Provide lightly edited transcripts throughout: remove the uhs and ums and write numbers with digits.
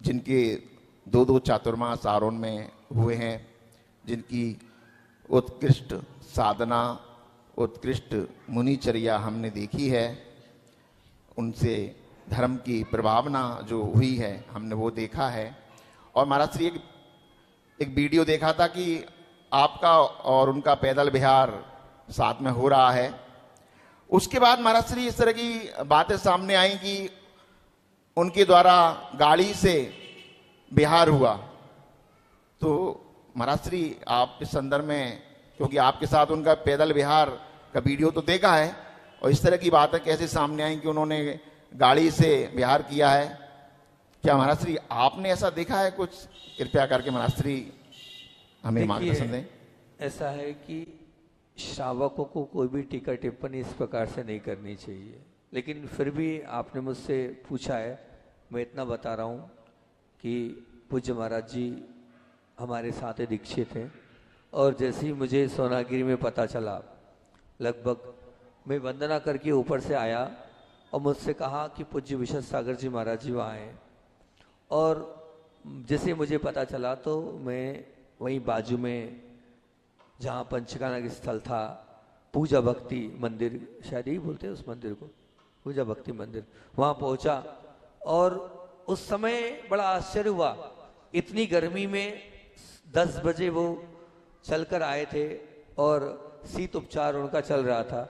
जिनके दो दो चातुर्मास आरोहण में हुए हैं, जिनकी उत्कृष्ट साधना, उत्कृष्ट मुनिचर्या हमने देखी है, उनसे धर्म की प्रभावना जो हुई है हमने वो देखा है। और महाराज श्री एक वीडियो देखा था कि आपका और उनका पैदल विहार साथ में हो रहा है। उसके बाद महाराज श्री इस तरह की बातें सामने आई कि उनके द्वारा गाड़ी से विहार हुआ। तो महाराज श्री आप इस संदर्भ में, क्योंकि आपके साथ उनका पैदल विहार का वीडियो तो देखा है, और इस तरह की बातें कैसे सामने आई कि उन्होंने गाड़ी से विहार किया है, क्या महाराज श्री आपने ऐसा देखा है कुछ? कृपया करके महाराज श्री हमें मार्गदर्शन दें। ऐसा है कि श्रावकों को कोई भी टीका टिप्पणी इस प्रकार से नहीं करनी चाहिए, लेकिन फिर भी आपने मुझसे पूछा है, मैं इतना बता रहा हूँ कि पूज्य महाराज जी हमारे साथ दीक्षित हैं। और जैसे ही मुझे सोनागिरी में पता चला, लगभग मैं वंदना करके ऊपर से आया और मुझसे कहा कि पूज्य विशद सागर जी महाराज जी वहाँ हैं। और जैसे मुझे पता चला तो मैं वहीं बाजू में जहाँ पंचकाना स्थल था, पूजा भक्ति मंदिर, शायद यही बोलते हैं उस मंदिर को, पूजा भक्ति मंदिर, वहाँ पहुँचा। और उस समय बड़ा आश्चर्य हुआ, इतनी गर्मी में 10 बजे वो चलकर आए थे और शीत उपचार उनका चल रहा था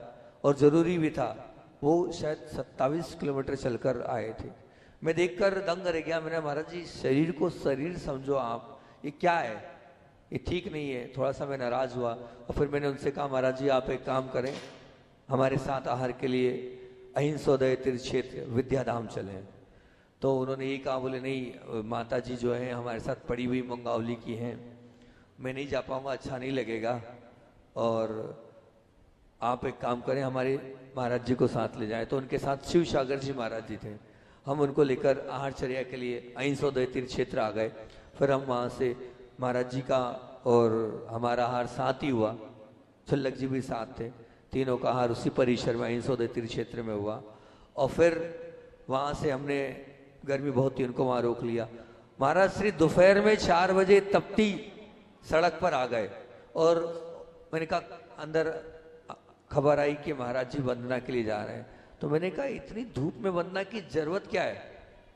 और ज़रूरी भी था। वो शायद 27 किलोमीटर चलकर आए थे। मैं देखकर दंग रह गया। मैंने, महाराज जी शरीर को शरीर समझो आप, ये क्या है, ये ठीक नहीं है। थोड़ा सा मैं नाराज़ हुआ और फिर मैंने उनसे कहा, महाराज जी आप एक काम करें, हमारे साथ आहार के लिए अहिंसोदय तीर्थ क्षेत्र विद्याधाम चलें। तो उन्होंने ये कहा, बोले नहीं माता जी जो हैं हमारे साथ पड़ी हुई मंगावली की हैं, मैं नहीं जा पाऊँगा, अच्छा नहीं लगेगा, और आप एक काम करें हमारे महाराज जी को साथ ले जाएं। तो उनके साथ शिव सागर जी महाराज जी थे। हम उनको लेकर आहारचर्या के लिए अहिंसोदय तीर्थ क्षेत्र आ गए। फिर हम वहाँ से महाराज जी का और हमारा आहार साथ ही हुआ, छल्लक जी भी साथ थे, तीनों का आहार उसी परिसर में अहिंसोदय तीर्थ क्षेत्र में हुआ। और फिर वहाँ से हमने, गर्मी बहुत थी, उनको वहाँ रोक लिया। महाराज श्री दोपहर में 4 बजे तपती सड़क पर आ गए और मैंने कहा, अंदर खबर आई कि महाराज जी वंदना के लिए जा रहे हैं। तो मैंने कहा, इतनी धूप में वंदना की जरूरत क्या है,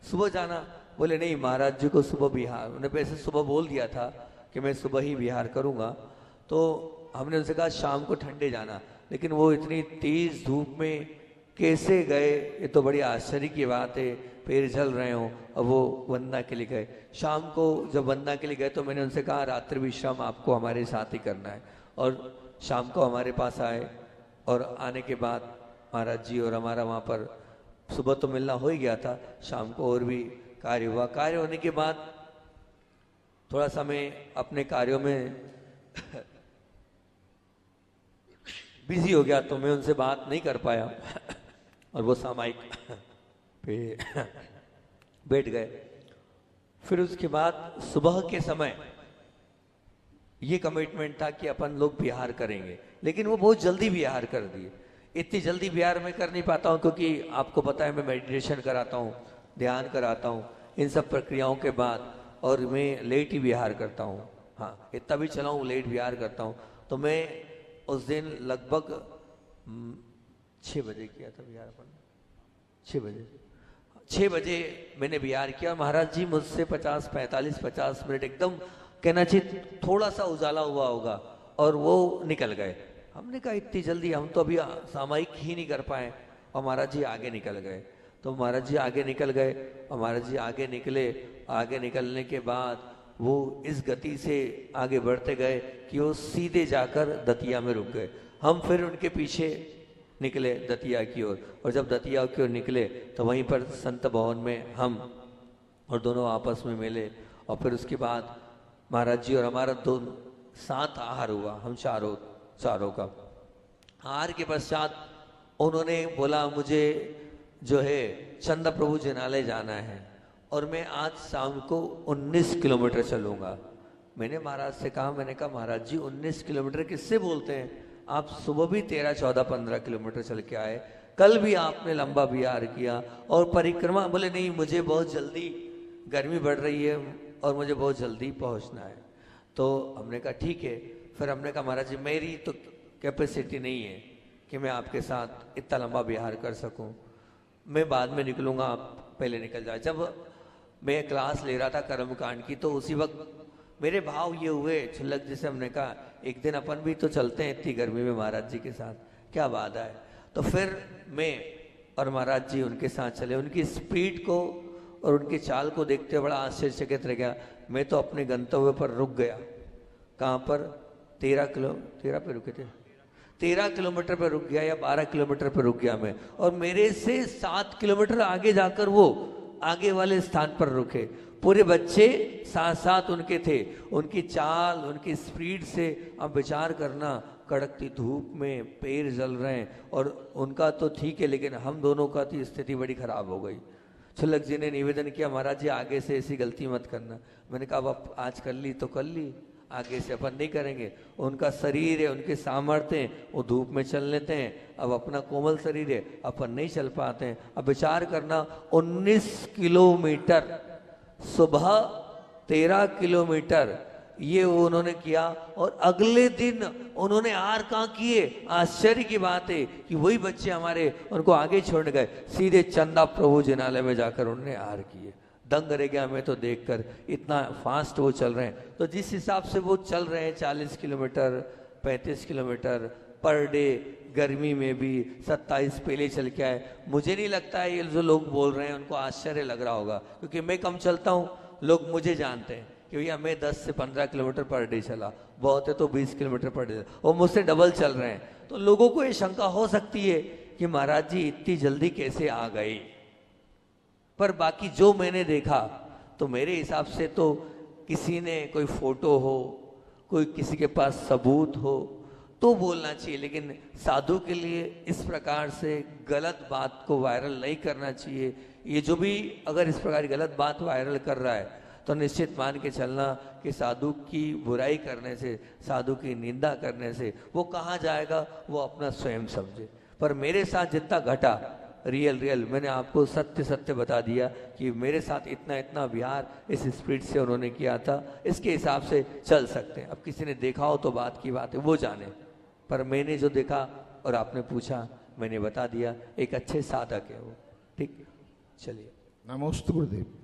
सुबह जाना। बोले नहीं, महाराज जी को सुबह विहार, उन्होंने वैसे सुबह बोल दिया था कि मैं सुबह ही विहार करूंगा। तो हमने उनसे कहा शाम को ठंडे जाना, लेकिन वो इतनी तेज धूप में कैसे गए, ये तो बड़ी आश्चर्य की बात है, पैर जल रहे हो, और वो वंदना के लिए गए। शाम को जब वंदना के लिए गए तो मैंने उनसे कहा, रात्रि विश्राम आपको हमारे साथ ही करना है। और शाम को हमारे पास आए और आने के बाद महाराज जी और हमारा वहाँ पर सुबह तो मिलना हो ही गया था, शाम को और भी कार्य हुआ। कार्य होने के बाद थोड़ा सा मैं अपने कार्यों में बिजी हो गया, तो मैं उनसे बात नहीं कर पाया और वो सामायिक पे बैठ गए। फिर उसके बाद सुबह के समय ये कमिटमेंट था कि अपन लोग विहार करेंगे, लेकिन वो बहुत जल्दी विहार कर दिए। इतनी जल्दी विहार मैं कर नहीं पाता हूँ, क्योंकि आपको पता है मैं मेडिटेशन कराता हूँ, ध्यान कराता हूँ, इन सब प्रक्रियाओं के बाद, और मैं लेट ही विहार करता हूँ। हाँ, इतना भी चला हूँ, लेट विहार करता हूँ। तो मैं उस दिन लगभग 6 बजे किया था विहार अपन, 6 बजे मैंने विहार किया। महाराज जी मुझसे 50 मिनट एकदम कहना चाहिए थोड़ा सा उजाला हुआ होगा और वो निकल गए। हमने कहा इतनी जल्दी, हम तो अभी सामायिक ही नहीं कर पाए, और महाराज जी आगे निकल गए। तो महाराज जी आगे निकल गए और महाराज जी आगे निकले। आगे निकलने के बाद वो इस गति से आगे बढ़ते गए कि वो सीधे जाकर दतिया में रुक गए। हम फिर उनके पीछे निकले दतिया की ओर, और जब दतिया की ओर निकले तो वहीं पर संत भवन में हम और दोनों आपस में मिले। और फिर उसके बाद महाराज जी और हमारा दोनों साथ आहार हुआ, हम चारों का। आहार के पश्चात उन्होंने बोला, मुझे जो है चंदा प्रभु जिनालय जाना है और मैं आज शाम को 19 किलोमीटर चलूँगा। मैंने महाराज से कहा, मैंने कहा महाराज जी 19 किलोमीटर किससे बोलते हैं, आप सुबह भी 13, 14, 15 किलोमीटर चल के आए, कल भी आपने लंबा विहार किया और परिक्रमा। बोले नहीं, मुझे बहुत जल्दी गर्मी बढ़ रही है और मुझे बहुत जल्दी पहुंचना है। तो हमने कहा ठीक है। फिर हमने कहा महाराज जी मेरी तो कैपेसिटी नहीं है कि मैं आपके साथ इतना लंबा विहार कर सकूं, मैं बाद में निकलूंगा, आप पहले निकल जाए। जब मैं क्लास ले रहा था कर्मकांड की तो उसी वक्त मेरे भाव ये हुए छुल्लक जी से, हमने कहा एक दिन अपन भी तो चलते हैं इतनी गर्मी में महाराज जी के साथ, क्या बाधा है। तो फिर मैं और महाराज जी उनके साथ चले। उनकी स्पीड को और उनकी चाल को देखते बड़ा आश्चर्यचकित रह गया। मैं तो अपने गंतव्य पर रुक गया। कहाँ पर? 13 पे रुके थे, 13 किलोमीटर पर रुक गया या 12 किलोमीटर पर रुक गया मैं, और मेरे से 7 किलोमीटर आगे जाकर वो आगे वाले स्थान पर रुके। पूरे बच्चे साथ साथ उनके थे। उनकी चाल, उनकी स्पीड से आप विचार करना, कड़कती धूप में पैर जल रहे हैं, और उनका तो ठीक है लेकिन हम दोनों का तो स्थिति बड़ी खराब हो गई। छुल्लक जी ने निवेदन किया महाराज जी आगे से ऐसी गलती मत करना। मैंने कहा अब आज कर ली तो कर ली, आगे से अपन नहीं करेंगे। उनका शरीर है, उनके सामर्थ्य हैं, वो धूप में चल लेते हैं, अब अपना कोमल शरीर है, अपन नहीं चल पाते हैं। अब विचार करना 19 किलोमीटर, सुबह 13 किलोमीटर ये उन्होंने किया, और अगले दिन उन्होंने आर कहाँ किए। आश्चर्य की बात है कि वही बच्चे हमारे उनको आगे छोड़ गए, सीधे चंदा प्रभु जिनालय में जाकर उन्होंने आर किए। दंग रह गया मैं तो देखकर, इतना फास्ट वो चल रहे हैं। तो जिस हिसाब से वो चल रहे हैं 40 किलोमीटर 35 किलोमीटर पर डे, गर्मी में भी 27 पहले चल के आए, मुझे नहीं लगता है ये जो लोग बोल रहे हैं उनको आश्चर्य लग रहा होगा, क्योंकि मैं कम चलता हूँ, लोग मुझे जानते हैं कि भैया मैं 10 से 15 किलोमीटर पर डे चला, बहुत है तो 20 किलोमीटर पर डे, वो मुझसे डबल चल रहे हैं। तो लोगों को ये शंका हो सकती है कि महाराज जी इतनी जल्दी कैसे आ गए। पर बाकी जो मैंने देखा तो मेरे हिसाब से तो किसी ने कोई फोटो हो, कोई किसी के पास सबूत हो तो बोलना चाहिए, लेकिन साधु के लिए इस प्रकार से गलत बात को वायरल नहीं करना चाहिए। ये जो भी अगर इस प्रकार की गलत बात वायरल कर रहा है तो निश्चित मान के चलना कि साधु की बुराई करने से, साधु की निंदा करने से वो कहाँ जाएगा, वो अपना स्वयं समझे। पर मेरे साथ जितना घटा रियल मैंने आपको सत्य बता दिया कि मेरे साथ इतना विहार इस स्पीड से उन्होंने किया था, इसके हिसाब से चल सकते हैं। अब किसी ने देखा हो तो बात की बात है, वो जाने, पर मैंने जो देखा और आपने पूछा मैंने बता दिया, एक अच्छे साधक है वो। ठीक, चलिए। नमोस्तु गुरुदेव।